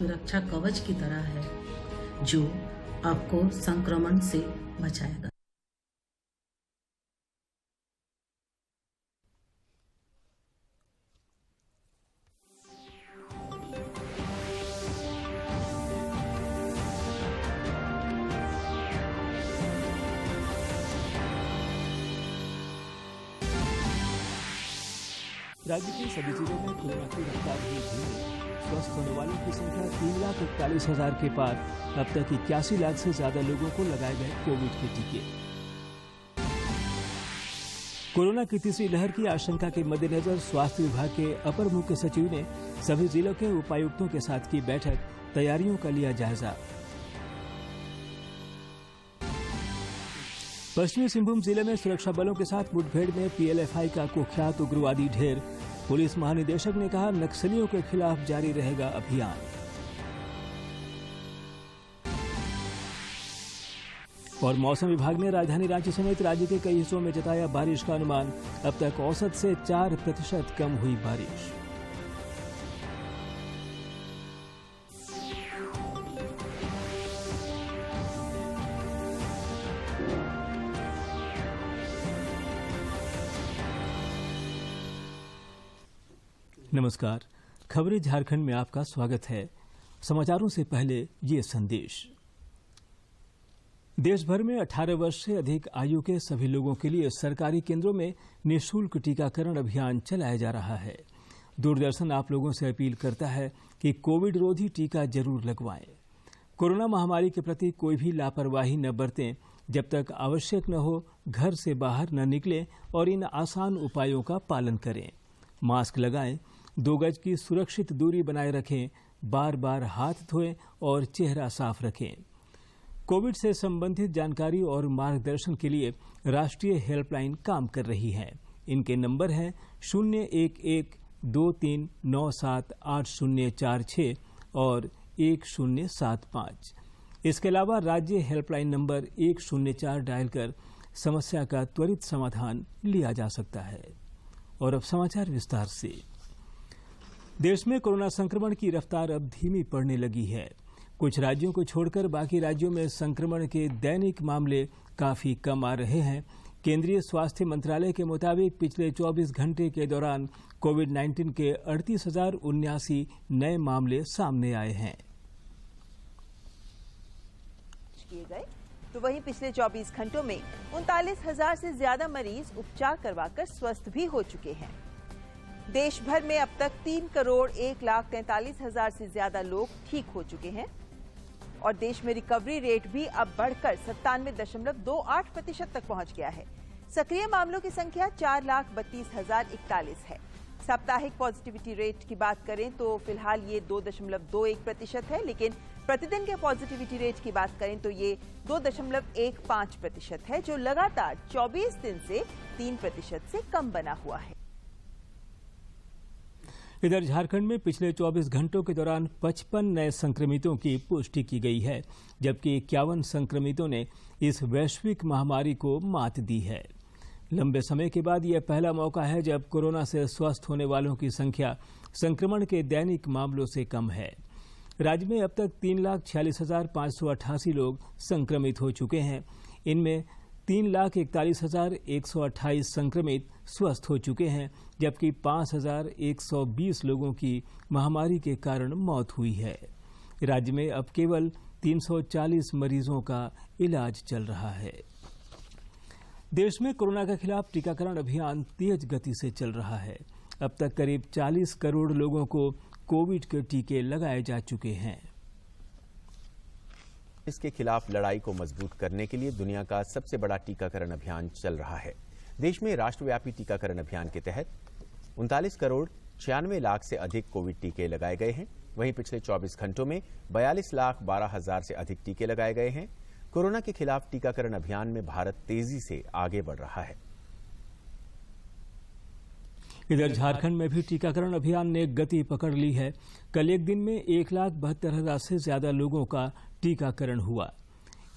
सुरक्षा कवच की तरह है जो आपको संक्रमण से बचाएगा। राज्य के सभी जिलों में कोरोना की रफ्तार हुई धीमी। स्वस्थ होने वालों की संख्या 3,41,000 के पार। अब तक 81 लाख से ज्यादा लोगों को लगाए गए कोविड के टीके। कोरोना की तीसरी लहर की आशंका के मद्देनजर स्वास्थ्य विभाग के अपर मुख्य सचिव ने सभी जिलों के उपायुक्तों के साथ की बैठक, तैयारियों का लिया जायजा। पश्चिमी सिंहभूम जिले में सुरक्षा बलों के साथ मुठभेड़ में पीएलएफआई का कुख्यात उग्रवादी ढेर। पुलिस महानिदेशक ने कहा, नक्सलियों के खिलाफ जारी रहेगा अभियान। और मौसम विभाग ने राजधानी रांची समेत राज्य के कई हिस्सों में जताया बारिश का अनुमान। अब तक औसत से 4% कम हुई बारिश। नमस्कार, खबरें झारखंड में आपका स्वागत है। समाचारों से पहले ये संदेश। देश भर में 18 वर्ष से अधिक आयु के सभी लोगों के लिए सरकारी केंद्रों में निःशुल्क टीकाकरण अभियान चलाया जा रहा है। दूरदर्शन आप लोगों से अपील करता है कि कोविड रोधी टीका जरूर लगवाएं। कोरोना महामारी के प्रति कोई भी लापरवाही न बरतें। जब तक आवश्यक न हो, घर से बाहर न निकलें और इन आसान उपायों का पालन करें। मास्क लगाएं, 2 गज की सुरक्षित दूरी बनाए रखें, बार बार हाथ धोएं और चेहरा साफ रखें। कोविड से संबंधित जानकारी और मार्गदर्शन के लिए राष्ट्रीय हेल्पलाइन काम कर रही है। इनके नंबर हैं 011-2397-8046 और 1075। इसके अलावा राज्य हेल्पलाइन नंबर 104 डायल कर समस्या का त्वरित समाधान लिया जा सकता है। और अब समाचार विस्तार से। देश में कोरोना संक्रमण की रफ्तार अब धीमी पड़ने लगी है। कुछ राज्यों को छोड़कर बाकी राज्यों में संक्रमण के दैनिक मामले काफी कम आ रहे हैं। केंद्रीय स्वास्थ्य मंत्रालय के मुताबिक पिछले 24 घंटे के दौरान कोविड-19 के 38,079 नए मामले सामने आए हैं। तो वहीं पिछले 24 घंटों में 39,000 से ज्यादा मरीज उपचार करवाकर स्वस्थ भी हो चुके हैं। देश भर में अब तक 3,01,43,000 से ज्यादा लोग ठीक हो चुके हैं और देश में रिकवरी रेट भी अब बढ़कर 97.28% तक पहुंच गया है। सक्रिय मामलों की संख्या 4,32,041 है। साप्ताहिक पॉजिटिविटी रेट की बात करें तो फिलहाल ये 2.21% है, लेकिन प्रतिदिन के पॉजिटिविटी रेट की बात करें तो ये 2.15% है, जो लगातार 24 दिन से 3% से कम बना हुआ है। इधर झारखंड में पिछले 24 घंटों के दौरान 55 नए संक्रमितों की पुष्टि की गई है, जबकि 51 संक्रमितों ने इस वैश्विक महामारी को मात दी है। लंबे समय के बाद यह पहला मौका है जब कोरोना से स्वस्थ होने वालों की संख्या संक्रमण के दैनिक मामलों से कम है। राज्य में अब तक 3,46,588 लोग संक्रमित हो चुके हैं। इनमें 3,41,128 संक्रमित स्वस्थ हो चुके हैं, जबकि 5,120 लोगों की महामारी के कारण मौत हुई है। राज्य में अब केवल 340 मरीजों का इलाज चल रहा है। देश में कोरोना के खिलाफ टीकाकरण अभियान तेज गति से चल रहा है। अब तक करीब 40 करोड़ लोगों को कोविड के टीके लगाए जा चुके हैं। इसके खिलाफ लड़ाई को मजबूत करने के लिए दुनिया का सबसे बड़ा टीकाकरण अभियान चल रहा है। देश में राष्ट्रव्यापी टीकाकरण अभियान के तहत 39 करोड़ 96 लाख से अधिक कोविड टीके लगाए गए हैं। वहीं पिछले 24 घंटों में 42,12,000 से अधिक टीके लगाए गए हैं। कोरोना के खिलाफ टीकाकरण अभियान में भारत तेजी से आगे बढ़ रहा है। इधर झारखंड में भी टीकाकरण अभियान ने गति पकड़ ली है। कल एक दिन में 1,72,000 से ज्यादा लोगों का टीकाकरण हुआ।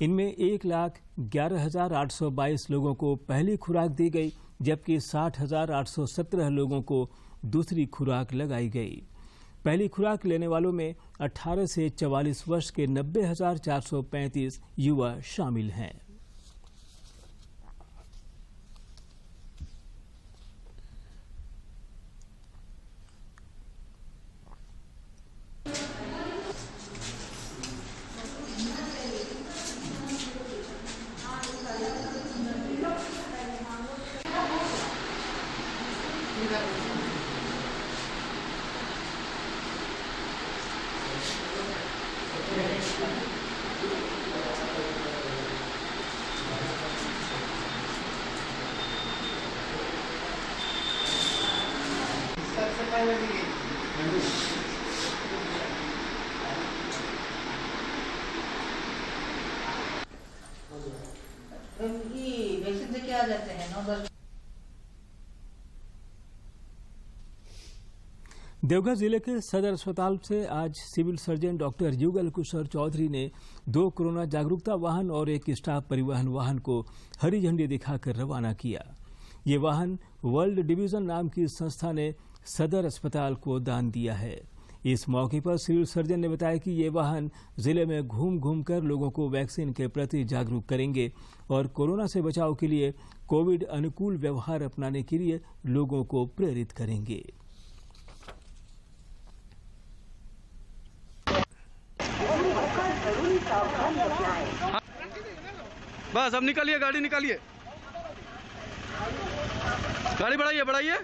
इनमें 1,11,822 लोगों को पहली खुराक दी गई, जबकि 60,817 लोगों को दूसरी खुराक लगाई गई। पहली खुराक लेने वालों में 18 से 44 वर्ष के 90,435 युवा शामिल हैं। वैक्सीन से क्या जाते हैं 9-10। देवघर जिले के सदर अस्पताल से आज सिविल सर्जन डॉक्टर युगल कुशर चौधरी ने 2 कोरोना जागरूकता वाहन और एक स्टाफ परिवहन वाहन को हरी झंडी दिखाकर रवाना किया। ये वाहन वर्ल्ड डिवीजन नाम की संस्था ने सदर अस्पताल को दान दिया है। इस मौके पर सिविल सर्जन ने बताया कि ये वाहन जिले में घूम घूम कर लोगों को वैक्सीन के प्रति जागरूक करेंगे और कोरोना से बचाव के लिए कोविड अनुकूल व्यवहार अपनाने के लिए लोगों को प्रेरित करेंगे। बस अब निकालिए, गाड़ी निकालिए, गाड़ी बढ़ाइए बढ़ाइए।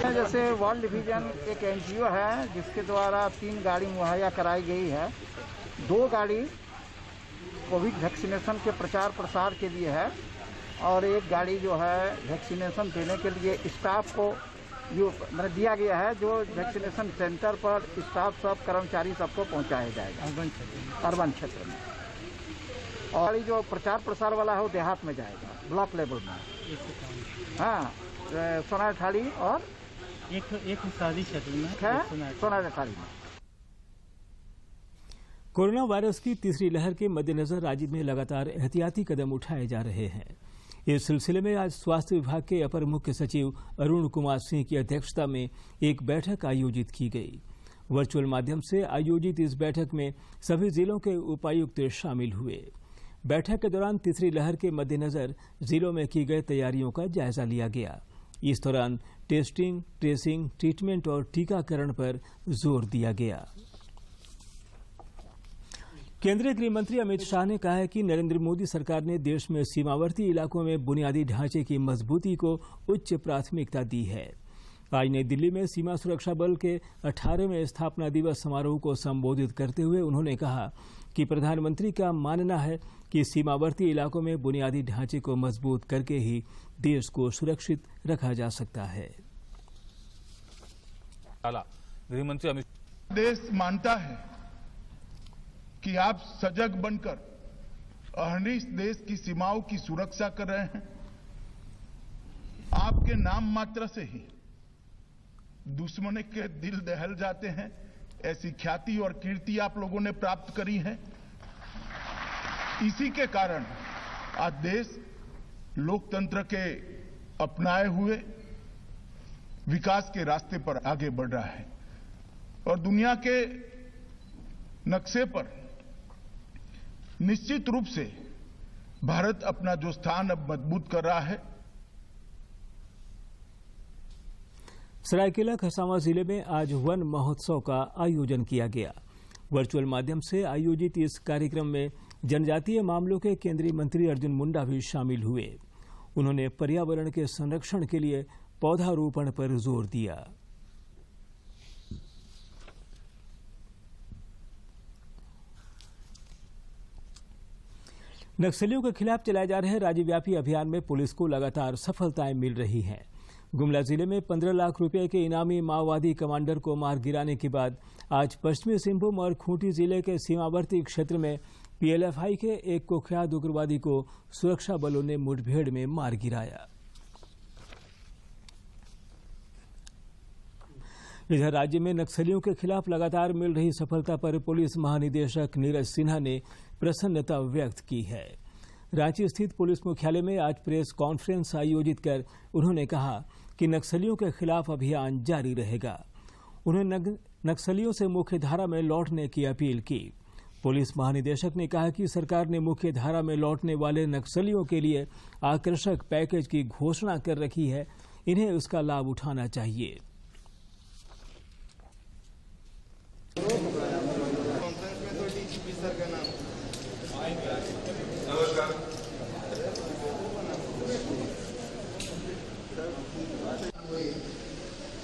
जैसे वर्ल्ड डिवीजन एक एनजीओ है जिसके द्वारा 3 गाड़ी मुहैया कराई गई है। 2 गाड़ी कोविड वैक्सीनेशन के प्रचार प्रसार के लिए है और एक गाड़ी जो है वैक्सीनेशन देने के लिए स्टाफ को जो मतलब दिया गया है, जो वैक्सीनेशन सेंटर पर स्टाफ सब कर्मचारी सबको पहुंचाया जाएगा अर्बन क्षेत्र में। और जो प्रचार प्रसार वाला है वो देहात में जाएगा, ब्लॉक लेवल में। हाँ, सोनाठाली और एक शादी क्षेत्र में सोनाठाली में। कोरोना वायरस की तीसरी लहर के मद्देनजर राज्य में लगातार एहतियाती कदम उठाए जा रहे हैं। इस सिलसिले में आज स्वास्थ्य विभाग के अपर मुख्य सचिव अरुण कुमार सिंह की अध्यक्षता में एक बैठक आयोजित की गई। वर्चुअल माध्यम से आयोजित इस बैठक में सभी जिलों के उपायुक्त शामिल हुए। बैठक के दौरान तीसरी लहर के मद्देनजर जिलों में की गई तैयारियों का जायजा लिया गया। इस दौरान टेस्टिंग, ट्रेसिंग, ट्रीटमेंट और टीकाकरण पर जोर दिया गया। केंद्रीय गृह मंत्री अमित शाह ने कहा है कि नरेंद्र मोदी सरकार ने देश में सीमावर्ती इलाकों में बुनियादी ढांचे की मजबूती को उच्च प्राथमिकता दी है। आज नई दिल्ली में सीमा सुरक्षा बल के 18वें स्थापना दिवस समारोह को संबोधित करते हुए उन्होंने कहा कि प्रधानमंत्री का मानना है कि सीमावर्ती इलाकों में बुनियादी ढांचे को मजबूत करके ही देश को सुरक्षित रखा जा सकता है। गृह मंत्री अमित देश मानता है कि आप सजग बनकर अहर्निश देश की सीमाओं की सुरक्षा कर रहे हैं। आपके नाम मात्र से ही दुश्मन के दिल दहल जाते हैं। ऐसी ख्याति और कीर्ति आप लोगों ने प्राप्त करी है। इसी के कारण आज देश लोकतंत्र के अपनाए हुए विकास के रास्ते पर आगे बढ़ रहा है और दुनिया के नक्शे पर निश्चित रूप से भारत अपना जो स्थान अब मजबूत कर रहा है। सरायकेला खरसावां जिले में आज वन महोत्सव का आयोजन किया गया। वर्चुअल माध्यम से आयोजित इस कार्यक्रम में जनजातीय मामलों के केंद्रीय मंत्री अर्जुन मुंडा भी शामिल हुए। उन्होंने पर्यावरण के संरक्षण के लिए पौधारोपण पर जोर दिया। नक्सलियों के खिलाफ चलाए जा रहे राज्यव्यापी अभियान में पुलिस को लगातार सफलताएं मिल रही हैं। गुमला जिले में 15 लाख रुपए के इनामी माओवादी कमांडर को मार गिराने के बाद आज पश्चिमी सिंहभूम और खूंटी जिले के सीमावर्ती क्षेत्र में पीएलएफआई के एक कुख्यात उग्रवादी को सुरक्षा बलों ने मुठभेड़ में मार गिराया। इधर राज्य में नक्सलियों के खिलाफ लगातार मिल रही सफलता पर पुलिस महानिदेशक नीरज सिन्हा ने प्रसन्नता व्यक्त की है। रांची स्थित पुलिस मुख्यालय में आज प्रेस कॉन्फ्रेंस आयोजित कर उन्होंने कहा कि नक्सलियों के खिलाफ अभियान जारी रहेगा। उन्होंने नक्सलियों से मुख्यधारा में लौटने की अपील की। पुलिस महानिदेशक ने कहा कि सरकार ने मुख्यधारा में लौटने वाले नक्सलियों के लिए आकर्षक पैकेज की घोषणा कर रखी है, इन्हें उसका लाभ उठाना चाहिए।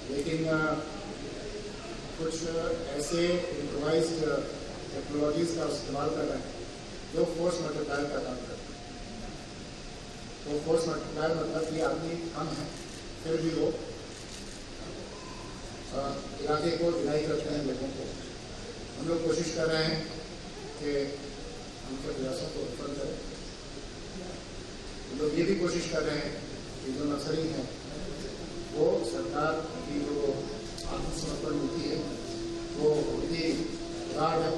लेकिन कुछ ऐसे इम्प्रोवाइज्ड टेक्नोलॉजीज का इस्तेमाल कर रहे हैं जो फोर्स मल्टीप्लायर का काम करते हैं। तो फोर्स मल्टीप्लायर मतलब कि आदमी कम है फिर भी वो इलाके को डिनाई करते हैं लोगों को। हम लोग कोशिश कर रहे हैं कि उनके प्रयासों को विफल करें। हम लोग ये भी कोशिश कर रहे हैं कि जो नक्सली हैं वो सरकार की जो आत्मसमर्पण नीति है वो उनकी उदार है।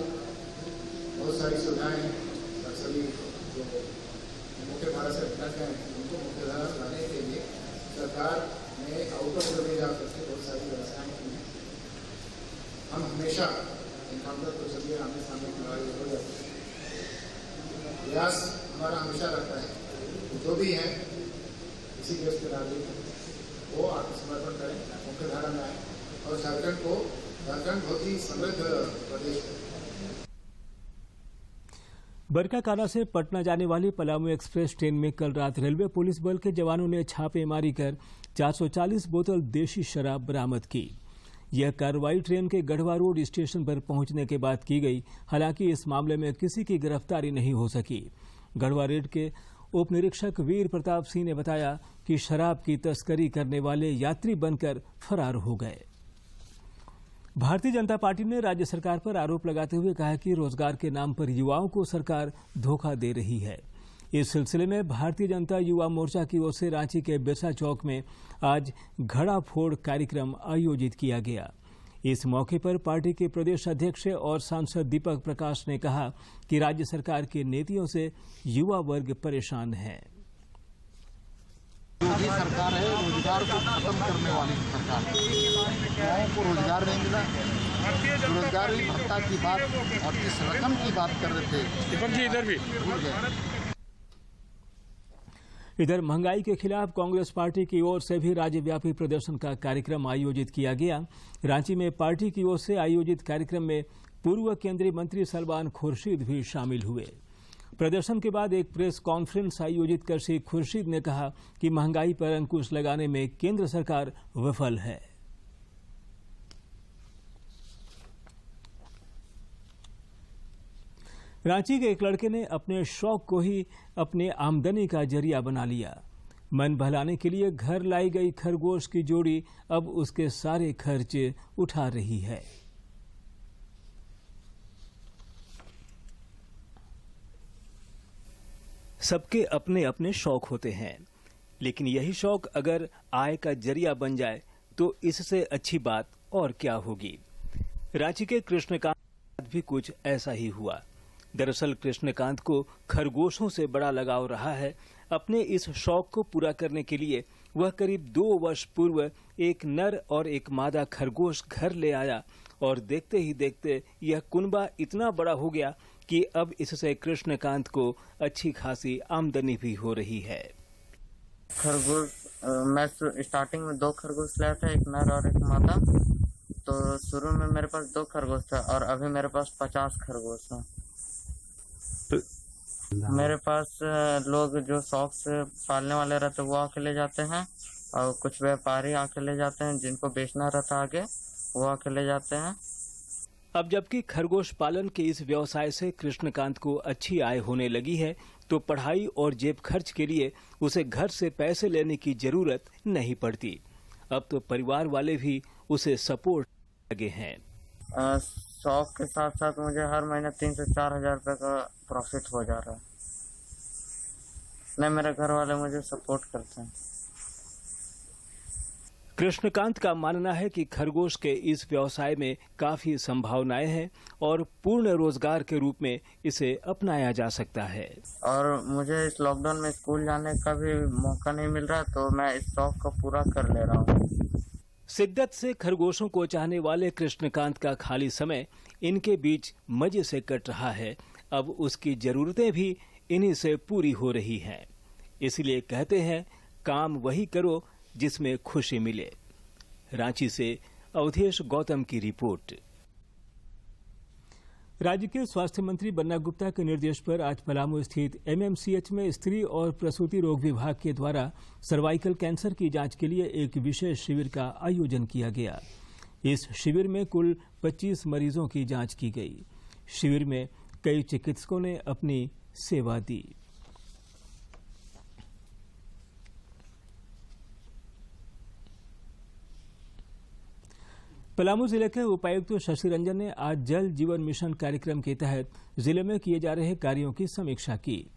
बहुत सारी सुविधाएं हैं। नक्सली जो मुख्य धारा से हटना चाहें उनको मुख्य धारा लाने के लिए सरकार ने आउट ऑफ द वे जा करके बहुत सारी व्यवस्थाएं की हैं। हम हमेशा इनकाउंटर को चलिए आमने सामने की लड़ाई हो जाती है। प्रयास हमारा हमेशा रहता है कि जो भी है इसी देश के नागरिक वो आत्मसमर्पण करें, मुख्य धारा में आए और झारखंड बहुत ही समृद्ध प्रदेश है। बरकाकाना से पटना जाने वाली पलामू एक्सप्रेस ट्रेन में कल रात रेलवे पुलिस बल के जवानों ने छापेमारी कर 440 बोतल देशी शराब बरामद की। यह कार्रवाई ट्रेन के गढ़वा रोड स्टेशन पर पहुंचने के बाद की गई। हालांकि इस मामले में किसी की गिरफ्तारी नहीं हो सकी। गढ़वा रेड के उप निरीक्षक वीर प्रताप सिंह ने बताया कि शराब की तस्करी करने वाले यात्री बनकर फरार हो गए। भारतीय जनता पार्टी ने राज्य सरकार पर आरोप लगाते हुए कहा कि रोजगार के नाम पर युवाओं को सरकार धोखा दे रही है। इस सिलसिले में भारतीय जनता युवा मोर्चा की ओर से रांची के बिरसा चौक में आज घड़ा फोड़ कार्यक्रम आयोजित किया गया। इस मौके पर पार्टी के प्रदेश अध्यक्ष और सांसद दीपक प्रकाश ने कहा कि राज्य सरकार की नीतियों से युवा वर्ग परेशान है। योगी सरकार है, रोजगार को खत्म करने वाली सरकार है। युवाओं को रोजगार नहीं मिला। बेरोजगारी भत्ता की बात और जिस रकम की बात कर रहे थे इधर भी भूल गए। इधर महंगाई के खिलाफ कांग्रेस पार्टी की ओर से भी राज्यव्यापी प्रदर्शन का कार्यक्रम आयोजित किया गया। रांची में पार्टी की ओर से आयोजित कार्यक्रम में पूर्व केंद्रीय मंत्री सलमान खुर्शीद भी शामिल हुए। प्रदर्शन के बाद एक प्रेस कॉन्फ्रेंस आयोजित कर श्री खुर्शीद ने कहा कि महंगाई पर अंकुश लगाने में केंद्र सरकार विफल है। रांची के एक लड़के ने अपने शौक को ही अपने आमदनी का जरिया बना लिया। मन बहलाने के लिए घर लाई गई खरगोश की जोड़ी अब उसके सारे खर्च उठा रही है। सबके अपने अपने शौक होते हैं, लेकिन यही शौक अगर आय का जरिया बन जाए तो इससे अच्छी बात और क्या होगी। रांची के कृष्णकांत भी कुछ ऐसा ही हुआ। दरअसल कृष्णकांत को खरगोशों से बड़ा लगाव रहा है। अपने इस शौक को पूरा करने के लिए वह करीब 2 वर्ष पूर्व एक नर और एक मादा खरगोश घर ले आया और देखते ही देखते यह कुनबा इतना बड़ा हो गया कि अब इससे कृष्णकांत को अच्छी खासी आमदनी भी हो रही है। खरगोश मैं स्टार्टिंग में 2 खरगोश लाया था, एक नर और एक मादा। तो शुरू में मेरे पास 2 खरगोश था और अभी मेरे पास 50 खरगोश हैं। मेरे पास लोग जो शौक से पालने वाले रहते वो आके ले जाते हैं और कुछ व्यापारी आके ले जाते हैं, जिनको बेचना रहता आगे वो आके ले जाते हैं। अब जबकि खरगोश पालन के इस व्यवसाय से कृष्णकांत को अच्छी आय होने लगी है तो पढ़ाई और जेब खर्च के लिए उसे घर से पैसे लेने की जरूरत नहीं पड़ती। अब तो परिवार वाले भी उसे सपोर्ट लगे हैं। शौक के साथ साथ मुझे हर महीने 3 से 4 हजार रुपये का प्रॉफिट हो जा रहा है। नहीं, मेरे घर वाले मुझे सपोर्ट करते हैं। कृष्णकांत का मानना है कि खरगोश के इस व्यवसाय में काफी संभावनाएं हैं और पूर्ण रोजगार के रूप में इसे अपनाया जा सकता है। और मुझे इस लॉकडाउन में स्कूल जाने का भी मौका नहीं मिल रहा, तो मैं इस शौक को पूरा कर ले रहा हूँ। शिद्दत से खरगोशों को चाहने वाले कृष्णकांत का खाली समय इनके बीच मजे से कट रहा है। अब उसकी जरूरतें भी इन्हीं से पूरी हो रही हैं। इसलिए कहते हैं, काम वही करो जिसमें खुशी मिले। रांची से अवधेश गौतम की रिपोर्ट। राज्य के स्वास्थ्य मंत्री बन्ना गुप्ता के निर्देश पर आज पलामू स्थित एमएमसीएच में स्त्री और प्रसूति रोग विभाग के द्वारा सर्वाइकल कैंसर की जांच के लिए एक विशेष शिविर का आयोजन किया गया। इस शिविर में कुल 25 मरीजों की जांच की गई। शिविर में कई चिकित्सकों ने अपनी सेवा दी। पलामू जिले के उपायुक्त शशि रंजन ने आज जल जीवन मिशन कार्यक्रम के तहत जिले में किए जा रहे कार्यों की समीक्षा की।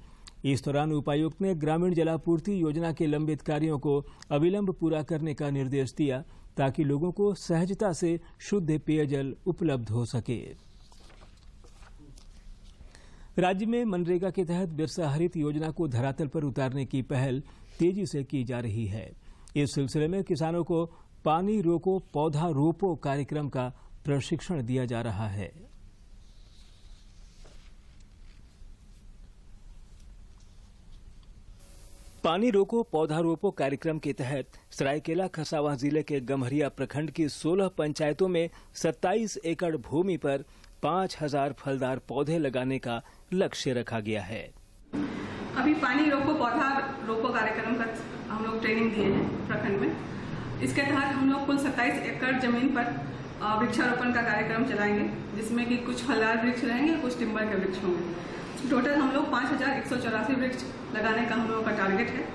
इस दौरान उपायुक्त ने ग्रामीण जलापूर्ति योजना के लंबित कार्यों को अविलंब पूरा करने का निर्देश दिया ताकि लोगों को सहजता से शुद्ध पेयजल उपलब्ध हो सके। राज्य में मनरेगा के तहत बिरसा हरित योजना को धरातल पर उतारने की पहल तेजी से की जा रही है। इस सिलसिले में किसानों को पानी रोको पौधा रोपो कार्यक्रम का प्रशिक्षण दिया जा रहा है। पानी रोको पौधा रोपो कार्यक्रम के तहत सरायकेला खरसावां जिले के गम्हरिया प्रखंड की 16 पंचायतों में 27 एकड़ भूमि पर 5000 फलदार पौधे लगाने का लक्ष्य रखा गया है। अभी पानी रोको पौधा रोपो कार्यक्रम का हम लोग ट्रेनिंग दिए हैं प्रखंड में। इसके तहत हम लोग कुल 27 एकड़ जमीन पर वृक्षारोपण का कार्यक्रम चलाएंगे, जिसमें कि कुछ फलदार वृक्ष रहेंगे, कुछ टिम्बर के वृक्ष होंगे। टोटल हम लोग 5184 वृक्ष लगाने का हम लोगों का टारगेट है।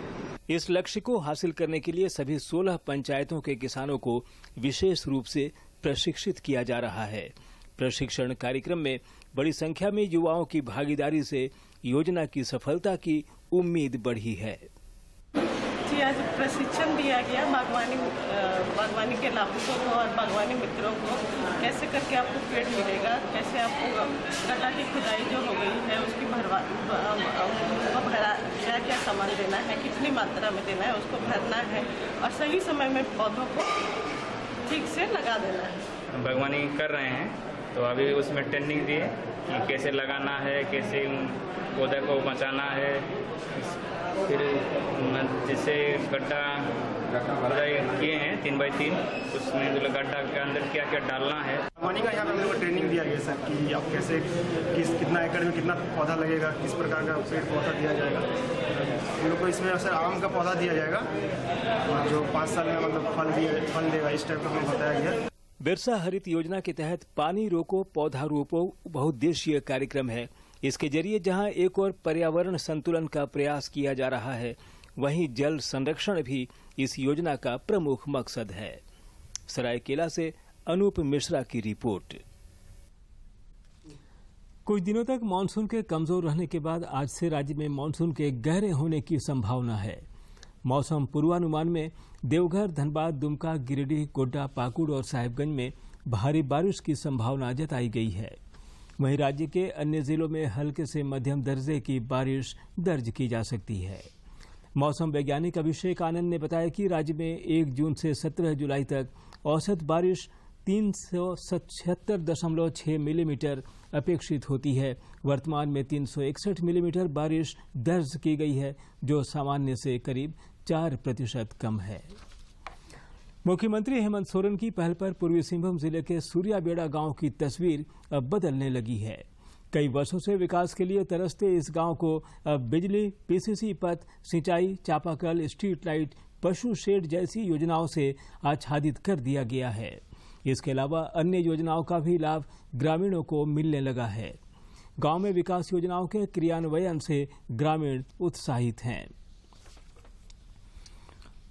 इस लक्ष्य को हासिल करने के लिए सभी 16 पंचायतों के किसानों को विशेष रूप से प्रशिक्षित किया जा रहा है। प्रशिक्षण कार्यक्रम में बड़ी संख्या में युवाओं की भागीदारी से योजना की सफलता की उम्मीद बढ़ी है। जी, आज प्रशिक्षण दिया गया बागवानी के लाभुकों को और बागवानी मित्रों को, कैसे करके आपको पेड़ मिलेगा, कैसे आपको गड्ढा की खुदाई जो हो गई है उसकी भरा क्या क्या सामान देना है, कितनी मात्रा में देना है, उसको भरना है और सही समय में पौधों को ठीक से लगा देना है। बागवानी कर रहे हैं तो अभी उसमें ट्रेनिंग दिए कि कैसे लगाना है, कैसे पौधे को बचाना है, फिर जैसे गड्ढा खुदाई किए हैं 3 बाई 3, उसमें जो गड्ढा के अंदर क्या क्या डालना है। बागवानी का यहाँ पे हम लोग को ट्रेनिंग दिया गया सर कि आप कैसे कितना एकड़ में कितना पौधा लगेगा, किस प्रकार का पेड़ पौधा दिया जाएगा। हम लोग को इसमें सर आम का पौधा दिया जाएगा जो 5 साल में मतलब फल देगा, इस टाइप का हमें बताया गया। बिरसा हरित योजना के तहत पानी रोको पौधा रोपो बहुउद्देशीय कार्यक्रम है। इसके जरिए जहां एक और पर्यावरण संतुलन का प्रयास किया जा रहा है, वहीं जल संरक्षण भी इस योजना का प्रमुख मकसद है। सरायकेला से अनूप मिश्रा की रिपोर्ट। कुछ दिनों तक मानसून के कमजोर रहने के बाद आज से राज्य में मानसून के गहरे होने की संभावना है। मौसम पूर्वानुमान में देवघर, धनबाद, दुमका, गिरिडीह, गोड्डा, पाकुड़ और साहिबगंज में भारी बारिश की संभावना जताई गई है। वहीं राज्य के अन्य जिलों में हल्के से मध्यम दर्जे की बारिश दर्ज की जा सकती है। मौसम वैज्ञानिक अभिषेक आनंद ने बताया कि राज्य में 1 जून से 17 जुलाई तक औसत बारिश 377.6 मिलीमीटर अपेक्षित होती है। वर्तमान में 361 मिलीमीटर बारिश दर्ज की गई है, जो सामान्य से करीब 4% कम है। मुख्यमंत्री हेमंत सोरेन की पहल पर पूर्वी सिंहभूम जिले के सूर्याबेड़ा गांव की तस्वीर अब बदलने लगी है। कई वर्षों से विकास के लिए तरसते इस गांव को अब बिजली, पीसीसी पथ, सिंचाई, चापाकल, स्ट्रीट लाइट, पशु शेड जैसी योजनाओं से आच्छादित कर दिया गया है। इसके अलावा अन्य योजनाओं का भी लाभ ग्रामीणों को मिलने लगा है। गांव में विकास योजनाओं के क्रियान्वयन से ग्रामीण उत्साहित हैं।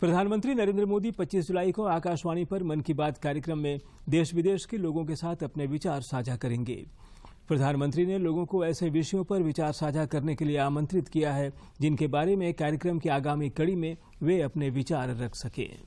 प्रधानमंत्री नरेंद्र मोदी 25 जुलाई को आकाशवाणी पर मन की बात कार्यक्रम में देश विदेश के लोगों के साथ अपने विचार साझा करेंगे। प्रधानमंत्री ने लोगों को ऐसे विषयों पर विचार साझा करने के लिए आमंत्रित किया है जिनके बारे में कार्यक्रम की आगामी कड़ी में वे अपने विचार रख सकें।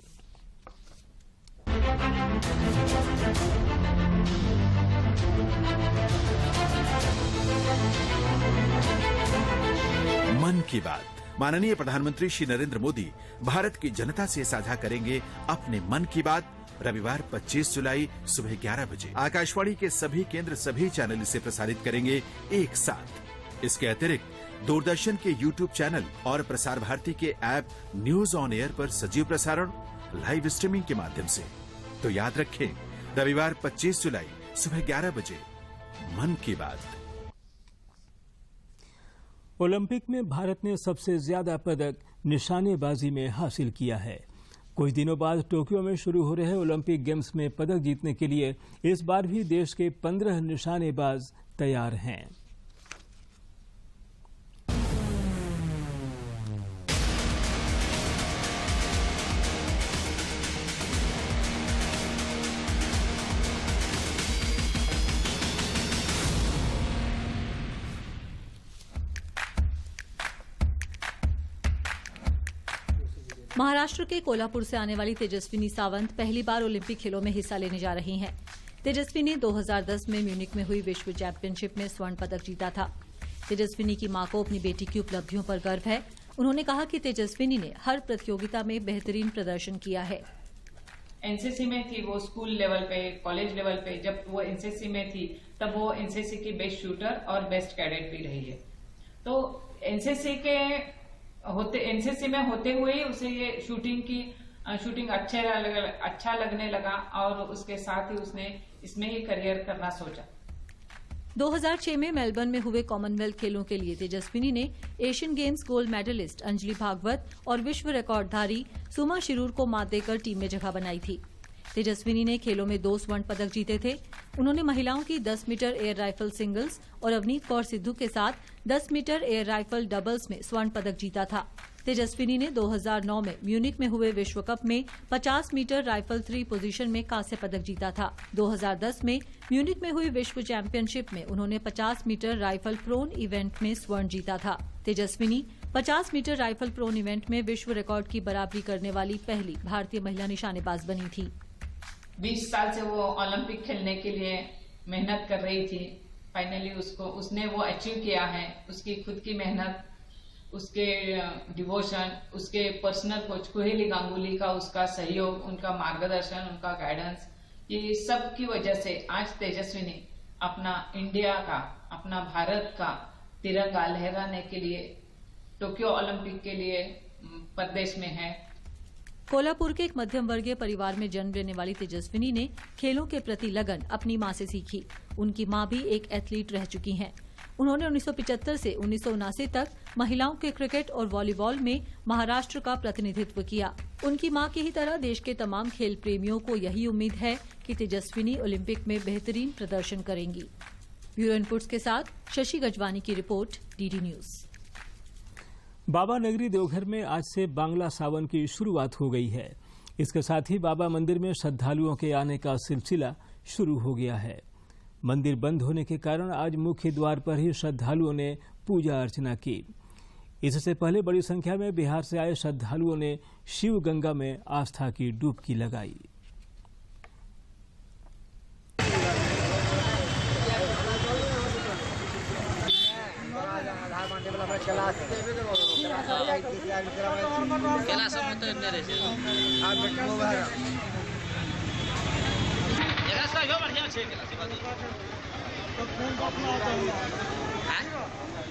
मन की बात। माननीय प्रधानमंत्री श्री नरेंद्र मोदी भारत की जनता से साझा करेंगे अपने मन की बात। रविवार 25 जुलाई सुबह 11 बजे आकाशवाणी के सभी केंद्र सभी चैनल इसे प्रसारित करेंगे एक साथ। इसके अतिरिक्त दूरदर्शन के YouTube चैनल और प्रसार भारती के ऐप न्यूज ऑन एयर पर सजीव प्रसारण लाइव स्ट्रीमिंग के माध्यम से। तो याद रखें, रविवार 25 जुलाई सुबह 11 बजे मन की बात। ओलंपिक में भारत ने सबसे ज्यादा पदक निशानेबाजी में हासिल किया है। कुछ दिनों बाद टोक्यो में शुरू हो रहे ओलंपिक गेम्स में पदक जीतने के लिए इस बार भी देश के 15 निशानेबाज तैयार हैं। महाराष्ट्र के कोल्हापुर से आने वाली तेजस्विनी सावंत पहली बार ओलंपिक खेलों में हिस्सा लेने जा रही हैं। तेजस्विनी ने 2010 में म्यूनिक में हुई विश्व चैंपियनशिप में स्वर्ण पदक जीता था। तेजस्विनी की मां को अपनी बेटी की उपलब्धियों पर गर्व है। उन्होंने कहा कि तेजस्विनी ने हर प्रतियोगिता में बेहतरीन प्रदर्शन किया है। एनसीसी में थी वो, स्कूल लेवल पे, कॉलेज लेवल पे। जब वो एनसीसी में थी तब वो एनसीसी की बेस्ट शूटर और बेस्ट कैडेट भी रही है। तो एनसीसी में होते हुए उसे ये शूटिंग अच्छा लगने लगा और उसके साथ ही उसने इसमें ही करियर करना सोचा। 2006 में मेलबर्न में हुए कॉमनवेल्थ खेलों के लिए तेजस्विनी ने Asian games gold medallist Anjali Bhagwat और विश्व रिकॉर्डधारी सुमा शिरूर को मात देकर टीम में जगह बनाई थी। तेजस्विनी ने खेलों में 2 स्वर्ण पदक जीते थे। उन्होंने महिलाओं की 10 मीटर एयर राइफल सिंगल्स और अवनीत कौर सिद्धू के साथ 10 मीटर एयर राइफल डबल्स में स्वर्ण पदक जीता था। तेजस्विनी ने 2009 में म्यूनिक में हुए विश्व कप में 50 मीटर राइफल 3 पोजीशन में कांस्य पदक जीता था। 2010 में म्यूनिक में हुई विश्व चैंपियनशिप में उन्होंने 50 मीटर राइफल प्रोन इवेंट में स्वर्ण जीता था। Tejaswini 50 metre rifle prone event में विश्व रिकॉर्ड की बराबरी करने वाली पहली भारतीय महिला निशानेबाज बनी थी। 20 साल से वो ओलंपिक खेलने के लिए मेहनत कर रही थी। फाइनली उसने वो अचीव किया है। उसकी खुद की मेहनत, उसके डिवोशन, उसके पर्सनल कोच कुहेली गांगुली का उसका सहयोग, उनका मार्गदर्शन, उनका गाइडेंस, ये सब की वजह से आज तेजस्विनी अपना इंडिया का, अपना भारत का तिरंगा लहराने के लिए टोक्यो ओलंपिक के लिए प्रदेश में है। कोल्हापुर के एक मध्यम वर्गीय परिवार में जन्म लेने वाली तेजस्विनी ने खेलों के प्रति लगन अपनी मां से सीखी। उनकी मां भी एक एथलीट रह चुकी हैं। उन्होंने 1975 से 1979 तक महिलाओं के क्रिकेट और वॉलीबॉल में महाराष्ट्र का प्रतिनिधित्व किया। उनकी मां की ही तरह देश के तमाम खेल प्रेमियों को यही उम्मीद है कि तेजस्विनी ओलंपिक में बेहतरीन प्रदर्शन करेंगी। ब्यूरो इनपुट्स के साथ शशि गजवानी की रिपोर्ट, डीडी न्यूज। बाबा नगरी देवघर में आज से बांग्ला सावन की शुरुआत हो गई है। इसके साथ ही बाबा मंदिर में श्रद्धालुओं के आने का सिलसिला शुरू हो गया है। मंदिर बंद होने के कारण आज मुख्य द्वार पर ही श्रद्धालुओं ने पूजा अर्चना की। इससे पहले बड़ी संख्या में बिहार से आए श्रद्धालुओं ने शिव गंगा में आस्था की डुबकी लगाई।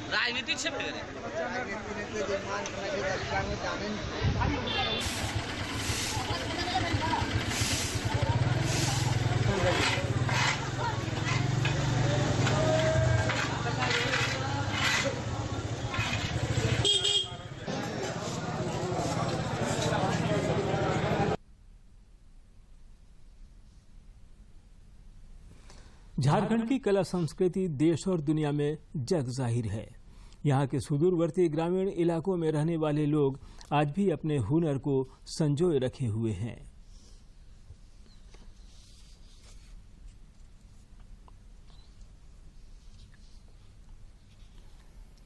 राजनीतिक से झारखंड की कला संस्कृति देश और दुनिया में जग जाहिर है। यहाँ के सुदूरवर्ती ग्रामीण इलाकों में रहने वाले लोग आज भी अपने हुनर को संजोए रखे हुए हैं।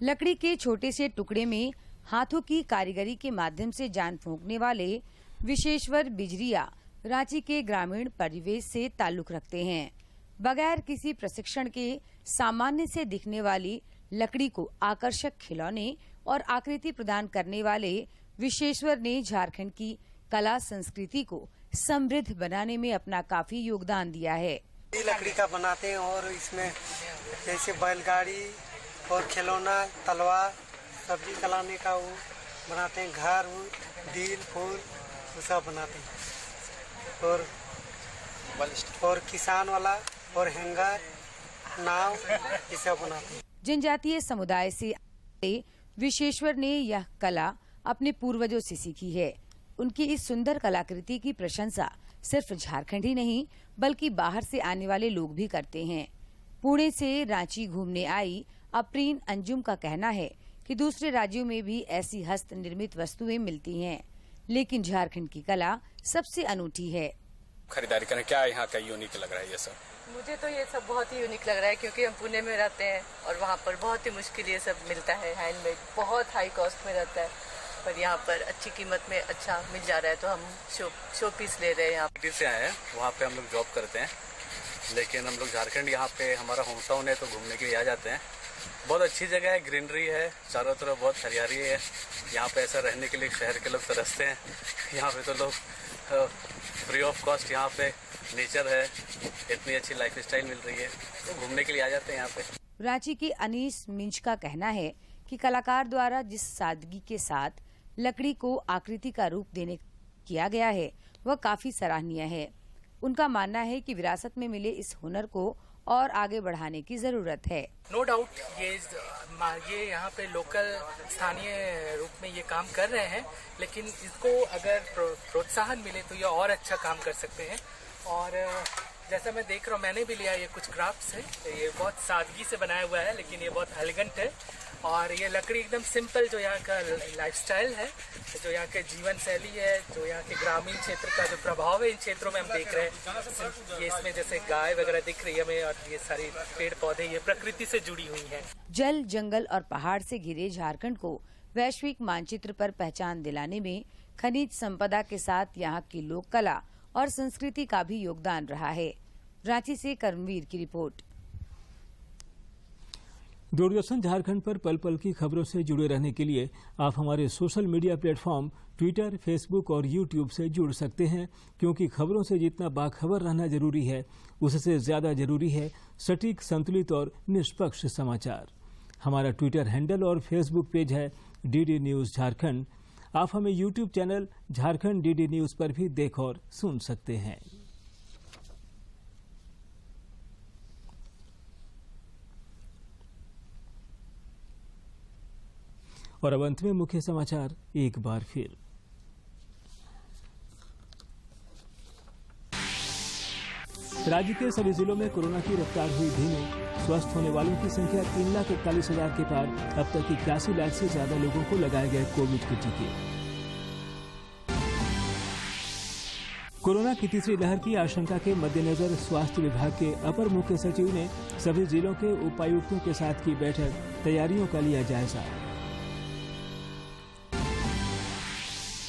लकड़ी के छोटे से टुकड़े में हाथों की कारीगरी के माध्यम से जान फूंकने वाले विशेश्वर बिजरिया रांची के ग्रामीण परिवेश से ताल्लुक रखते हैं। बगैर किसी प्रशिक्षण के सामान्य से दिखने वाली लकड़ी को आकर्षक खिलौने और आकृति प्रदान करने वाले विशेश्वर ने झारखंड की कला संस्कृति को समृद्ध बनाने में अपना काफी योगदान दिया है। लकड़ी का बनाते हैं और इसमें जैसे बैलगाड़ी और खिलौना, तलवार, सब्जी चलाने का वो बनाते हैं, घर, दिल, फूल वो सब बनाते हैं और किसान वाला और हैंगर, नाव ये सब बनाते हैं। जनजातीय समुदाय से विशेश्वर ने यह कला अपने पूर्वजों से सीखी है। उनकी इस सुंदर कलाकृति की प्रशंसा सिर्फ झारखंड ही नहीं बल्कि बाहर से आने वाले लोग भी करते हैं। पुणे से रांची घूमने आई अप्रीन अंजुम का कहना है कि दूसरे राज्यों में भी ऐसी हस्त निर्मित वस्तुएं मिलती हैं, लेकिन झारखंड की कला सबसे अनूठी है। खरीदारी करने क्या यहाँ का यूनिक लग रहा है ये सब? मुझे तो ये सब बहुत ही यूनिक लग रहा है क्योंकि हम पुणे में रहते हैं और वहाँ पर बहुत ही मुश्किल ये सब मिलता है। हैंडमेड बहुत हाई कॉस्ट में रहता है, पर यहाँ पर अच्छी कीमत में अच्छा मिल जा रहा है, तो हम शो पीस ले रहे हैं। यहाँ से आए हैं, वहाँ पे हम लोग जॉब करते हैं, लेकिन हम लोग झारखंड यहाँ पे हमारा होम टाउन है तो घूमने के लिए आ जाते हैं। बहुत अच्छी जगह है, ग्रीनरी है, चारों तरफ बहुत हरियाली है। यहाँ पे ऐसा रहने के लिए शहर के लोग तरसते हैं। यहाँ पे तो लोग फ्री ऑफ कॉस्ट यहाँ पे नेचर है, इतनी अच्छी लाइफस्टाइल मिल रही है तो घूमने के लिए आ जाते हैं यहाँ पे। रांची के अनीस मिंज का कहना है कि कलाकार द्वारा जिस सादगी के साथ लकड़ी को आकृति का रूप देने किया गया है वह काफी सराहनीय है। उनका मानना है कि विरासत में मिले इस हुनर को और आगे बढ़ाने की जरूरत है। नो डाउट ये यहाँ पे लोकल स्थानीय रूप में ये काम कर रहे हैं, लेकिन इसको अगर प्रोत्साहन मिले तो ये और अच्छा काम कर सकते हैं। और जैसा मैं देख रहा हूँ, मैंने भी लिया ये कुछ क्राफ्ट्स है, ये बहुत सादगी से बनाया हुआ है लेकिन ये बहुत एलिगेंट है। और ये लकड़ी एकदम सिंपल, जो यहाँ का लाइफस्टाइल है, जो यहाँ के जीवन शैली है, जो यहाँ के ग्रामीण क्षेत्र का जो प्रभाव है इन क्षेत्रों में हम देख रहे हैं। ये इसमें जैसे गाय वगैरह दिख रही है हमें, और ये सारी पेड़ पौधे ये प्रकृति से जुड़ी हुई है। जल, जंगल और पहाड़ से घिरे झारखंड को वैश्विक मानचित्र पर पहचान दिलाने में खनिज संपदा के साथ यहाँ की लोक कला और संस्कृति का भी योगदान रहा है। रांची से कर्मवीर की रिपोर्ट। दूरदर्शन झारखंड पर पल पल की खबरों से जुड़े रहने के लिए आप हमारे social media platform Twitter, Facebook और यूट्यूब से जुड़ सकते हैं, क्योंकि खबरों से जितना बाखबर रहना जरूरी है उससे ज्यादा जरूरी है सटीक, संतुलित और निष्पक्ष समाचार। हमारा ट्विटर हैंडल और फेसबुक पेज है डीडी न्यूज झारखंड। आप हमें YouTube channel Jharkhand DD news पर भी देख और सुन सकते हैं। और अब अंत में मुख्य समाचार एक बार फिर। राज्य के सभी जिलों में कोरोना की रफ्तार हुई धीमी। स्वस्थ होने वालों की संख्या 3,41,000 के पार। अब तक 81 लाख से ज्यादा लोगों को लगाए गए कोविड के टीके। कोरोना की तीसरी लहर की आशंका के मद्देनजर स्वास्थ्य विभाग के अपर मुख्य सचिव ने सभी जिलों के उपायुक्तों के साथ की बैठक, तैयारियों का लिया जायजा।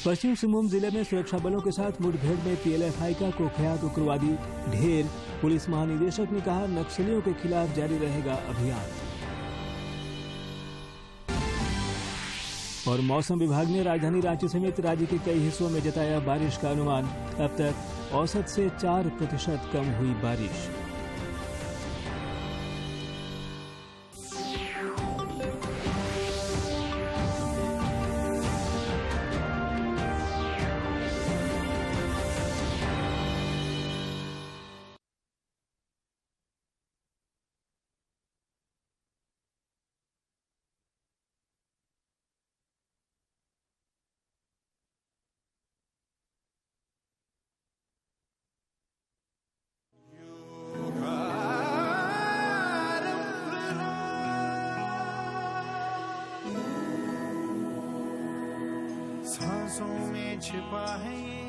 पश्चिम सिंहभूम जिले में सुरक्षा बलों के साथ मुठभेड़ में पीएलएफआई का कुख्यात उग्रवादी ढेर। पुलिस महानिदेशक ने कहा, नक्सलियों के खिलाफ जारी रहेगा अभियान। और मौसम विभाग ने राजधानी रांची समेत राज्य के कई हिस्सों में जताया बारिश का अनुमान। अब तक औसत से 4% कम हुई बारिश। सांसों में छिपा है ये